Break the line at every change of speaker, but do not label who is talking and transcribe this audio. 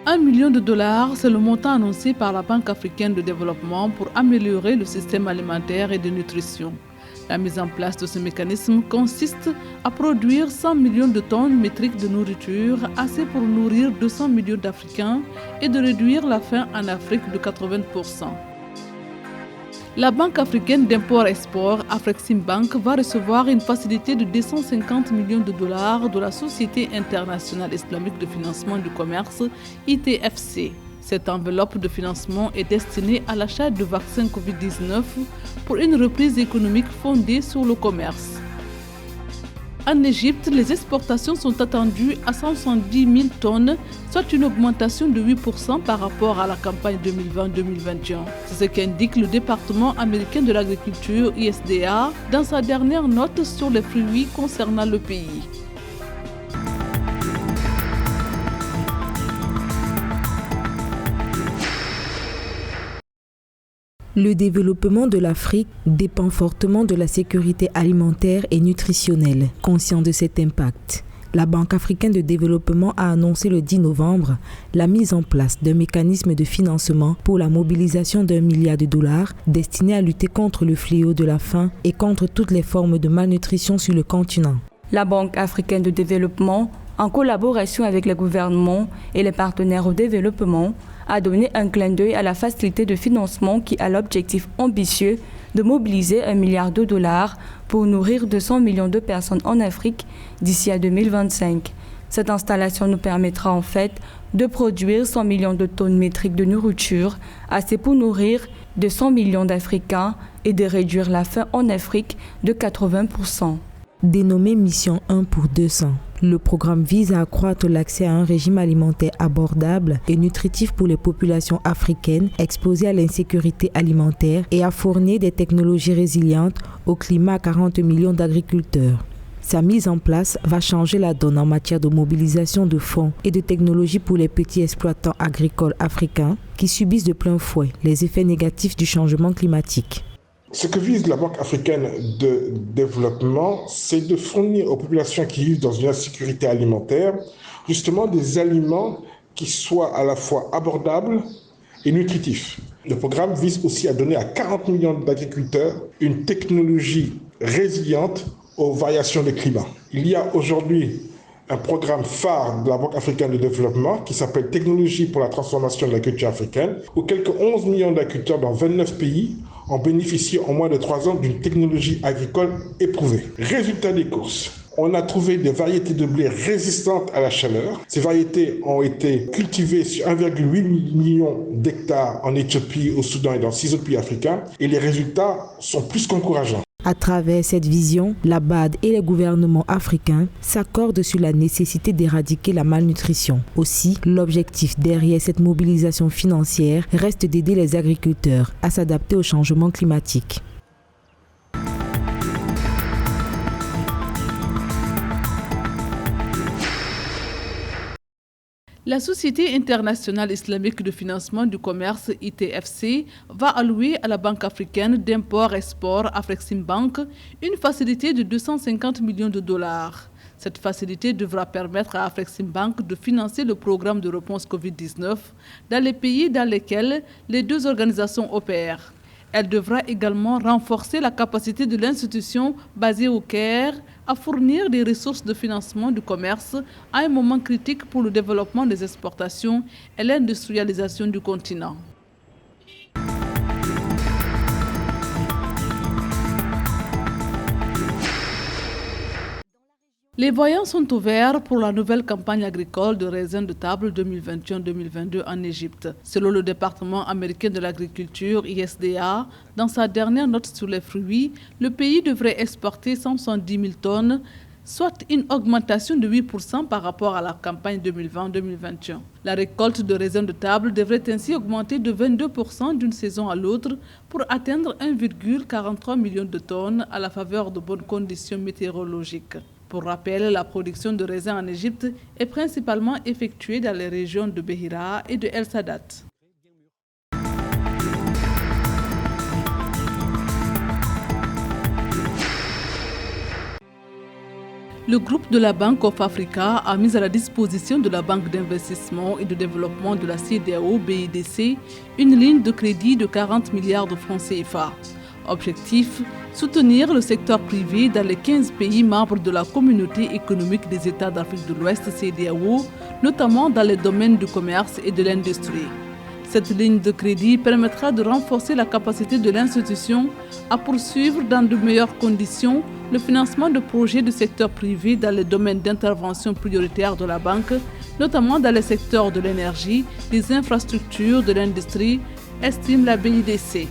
$1 million, c'est le montant annoncé par la Banque africaine de développement pour améliorer le système alimentaire et de nutrition. La mise en place de ce mécanisme consiste à produire 100 millions de tonnes métriques de nourriture, assez pour nourrir 200 millions d'Africains et de réduire la faim en Afrique de 80%. La Banque africaine d'import-export, Afreximbank, va recevoir une facilité de $250 millions de la Société internationale islamique de financement du commerce, ITFC. Cette enveloppe de financement est destinée à l'achat de vaccins Covid-19 pour une reprise économique fondée sur le commerce. En Égypte, les exportations sont attendues à 170 000 tonnes, soit une augmentation de 8% par rapport à la campagne 2020-2021. C'est ce qu'indique le département américain de l'agriculture, USDA, dans sa dernière note sur les fruits concernant le pays.
Le développement de l'Afrique dépend fortement de la sécurité alimentaire et nutritionnelle. Conscient de cet impact, la Banque africaine de développement a annoncé le 10 novembre la mise en place d'un mécanisme de financement pour la mobilisation d'$1 milliard destiné à lutter contre le fléau de la faim et contre toutes les formes de malnutrition sur le continent.
La Banque africaine de développement, en collaboration avec les gouvernements et les partenaires au développement, a donné un clin d'œil à la facilité de financement qui a l'objectif ambitieux de mobiliser $1 milliard pour nourrir 200 millions de personnes en Afrique d'ici à 2025. Cette installation nous permettra en fait de produire 100 millions de tonnes métriques de nourriture, assez pour nourrir 200 millions d'Africains et de réduire la faim en Afrique de 80%.
Dénommé Mission 1 pour 200. Le programme vise à accroître l'accès à un régime alimentaire abordable et nutritif pour les populations africaines exposées à l'insécurité alimentaire et à fournir des technologies résilientes au climat à 40 millions d'agriculteurs. Sa mise en place va changer la donne en matière de mobilisation de fonds et de technologies pour les petits exploitants agricoles africains qui subissent de plein fouet les effets négatifs du changement climatique.
Ce que vise la Banque africaine de développement, c'est de fournir aux populations qui vivent dans une insécurité alimentaire, justement des aliments qui soient à la fois abordables et nutritifs. Le programme vise aussi à donner à 40 millions d'agriculteurs une technologie résiliente aux variations de climat. Il y a aujourd'hui un programme phare de la Banque africaine de développement qui s'appelle Technologie pour la transformation de l'agriculture africaine, où quelques 11 millions d'agriculteurs dans 29 pays ont bénéficié en moins de 3 ans d'une technologie agricole éprouvée. Résultat des courses. On a trouvé des variétés de blé résistantes à la chaleur. Ces variétés ont été cultivées sur 1,8 million d'hectares en Éthiopie, au Soudan et dans 6 autres pays africains. Et les résultats sont plus qu'encourageants.
À travers cette vision, la BAD et les gouvernements africains s'accordent sur la nécessité d'éradiquer la malnutrition. Aussi, l'objectif derrière cette mobilisation financière reste d'aider les agriculteurs à s'adapter au changement climatique.
La Société internationale islamique de financement du commerce ITFC va allouer à la Banque africaine d'import-export Afreximbank une facilité de $250 millions. Cette facilité devra permettre à Afreximbank de financer le programme de réponse Covid-19 dans les pays dans lesquels les deux organisations opèrent. Elle devra également renforcer la capacité de l'institution basée au Caire à fournir des ressources de financement du commerce à un moment critique pour le développement des exportations et l'industrialisation du continent. Les voyants sont ouverts pour la nouvelle campagne agricole de raisin de table 2021-2022 en Égypte. Selon le département américain de l'agriculture, USDA, dans sa dernière note sur les fruits, le pays devrait exporter 170 000 tonnes, soit une augmentation de 8% par rapport à la campagne 2020-2021. La récolte de raisins de table devrait ainsi augmenter de 22% d'une saison à l'autre pour atteindre 1,43 million de tonnes à la faveur de bonnes conditions météorologiques. Pour rappel, la production de raisins en Égypte est principalement effectuée dans les régions de Behira et de El Sadat. Le groupe de la Bank of Africa a mis à la disposition de la Banque d'investissement et de développement de la CEDEAO BIDC une ligne de crédit de 40 milliards de francs CFA. Objectif, soutenir le secteur privé dans les 15 pays membres de la Communauté économique des États d'Afrique de l'Ouest CEDEAO, notamment dans les domaines du commerce et de l'industrie. Cette ligne de crédit permettra de renforcer la capacité de l'institution à poursuivre dans de meilleures conditions le financement de projets du secteur privé dans les domaines d'intervention prioritaires de la banque, notamment dans les secteurs de l'énergie, des infrastructures, de l'industrie, estime la BIDC.